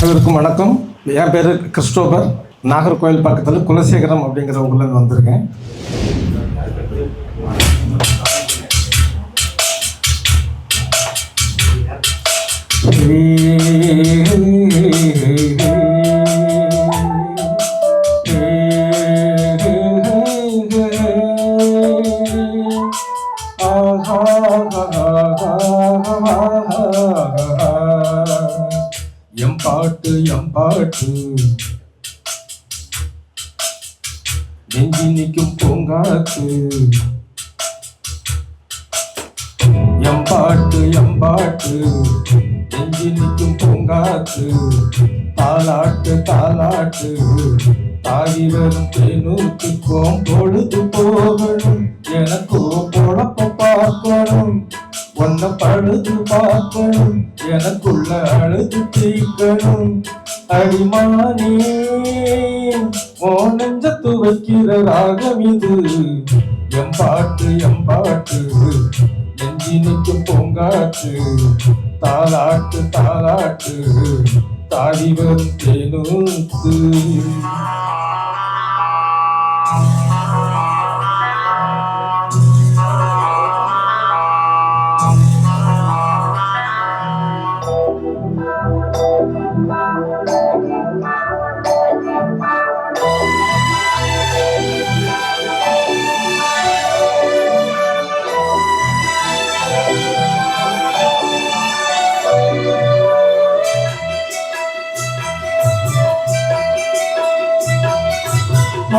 அனைவருக்கும் வணக்கம். என் பேர் கிறிஸ்டோபர். நாகர்கோவில் பக்கத்தில் குலசேகரம் அப்படிங்கிற ஊர்லேருந்து வந்திருக்கேன். எம்பாட்டு நெஞ்சி நிற்கும் பூங்காத்து. எம்பாட்டு நெஞ்சி நிற்கும் பூங்காத்து. தாலாட்டு தாகி வரும் தேனூத்துக்கும் பொழுது போகணும். எனக்கோ பொழப்ப பார்க்கணும், ஒன்ன பழுது பார்க்கணும், எனக்குள்ள அழுது தீக்கணும். அடிமானே ஓ நெஞ்சத்து வைக்கிற ராகம் இது. எம்பாட்டு நெஞ்சி நிற்கும் பூங்காற்று. தாலாட்டு தாடி வரும் தேனூத்து.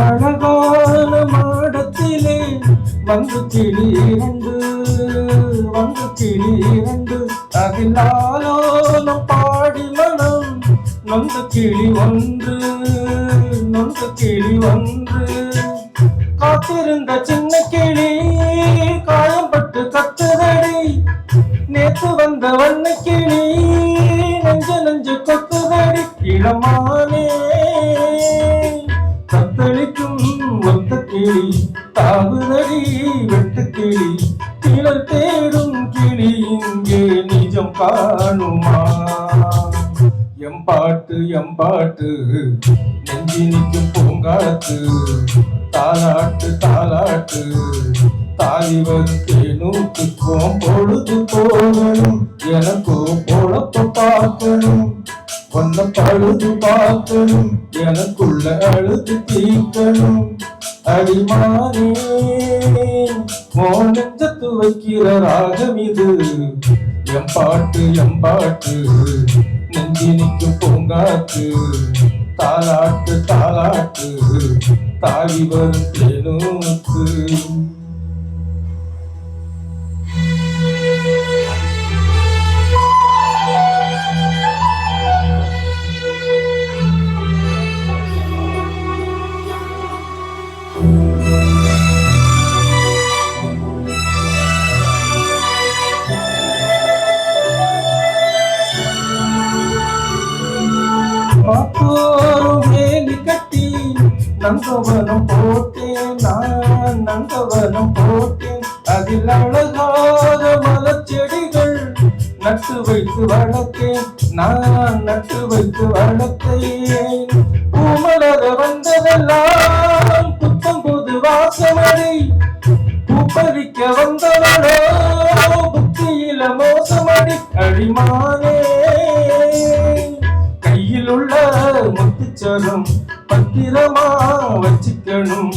அழகான மாடத்திலே வந்து கிளி இரண்டு அதில் ஆலோலம் பாடி மனம் நொந்து கிளி ஒன்று காத்திருந்த சின்ன கிளி காயம்பட்டு கத்துதடி. நேத்து வந்த வண்ண கிளி நெஞ்சு கொத்துதடி. இளமானே கத்தளிக்கும் ஒத்த கிளி தாகுதடி வெட்டு கிளி. கிளர் தேடும் கிளி இங்கே நிஜம் காணுமா? எம்பாட்டு நெஞ்சி நிற்கும் பூங்காத்து. தாலாட்டு தாலி வரும் தேனூத்துக்கும் பொழுது போகணும். எனக்கோ பொழப்ப பார்க்கணும், ஒன்ன பழுது பார்க்கணும், எனக்குள்ள அழுது தீக்கணும். அடிமானே ஓ நெஞ்சத்து வைக்கிற ராகம் இது. எம்பாட்டு நெஞ்சி நிற்கும் பூங்காற்று. தாலாட்டு தாவி வரும் தேனூத்து. பாத்தோரும் வேலி கட்டி நந்தவனம் போட்டேன் அதில் அழகாக மலச்செடிகள் நட்டு வைத்து வளர்த்தேன். பூமலர வந்ததெல்லாம் புத்தம் புது வாசமடி. பூப்பறிக்க வந்தவளோ புத்தியில மோசமடி. அடிமானே கையிலுள்ள முத்துச்சரம் பத்திரமா வச்சுக்கணும்.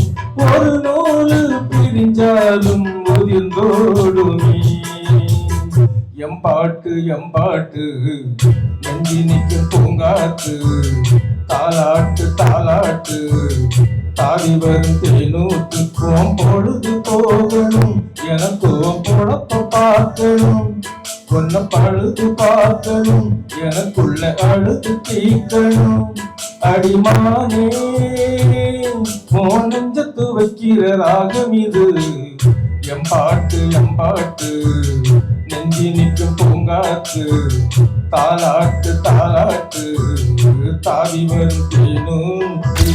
ஒரு நூல் பிரிஞ்சாலும் உதிர்ந்தோடுமே. எம்பாட்டு நெஞ்சி நிற்கும் பூங்காத்து. தாலாட்டு தாடி வரும் தேனூத்துக்கும் பொழுது போகணும். எனக்கோ பொழப்ப பார்க்கணும், ஒன்ன பழுது பார்க்கணும், எனக்குள்ள அழுது தீக்கணும். அடிமானே ஓ நெஞ்சத்து வைக்கிற ராகம் இது. எம்பாட்டு நெஞ்சி நிற்கும் பூங்காத்து. தாலாட்டு தாவி வரும் தேனூத்து.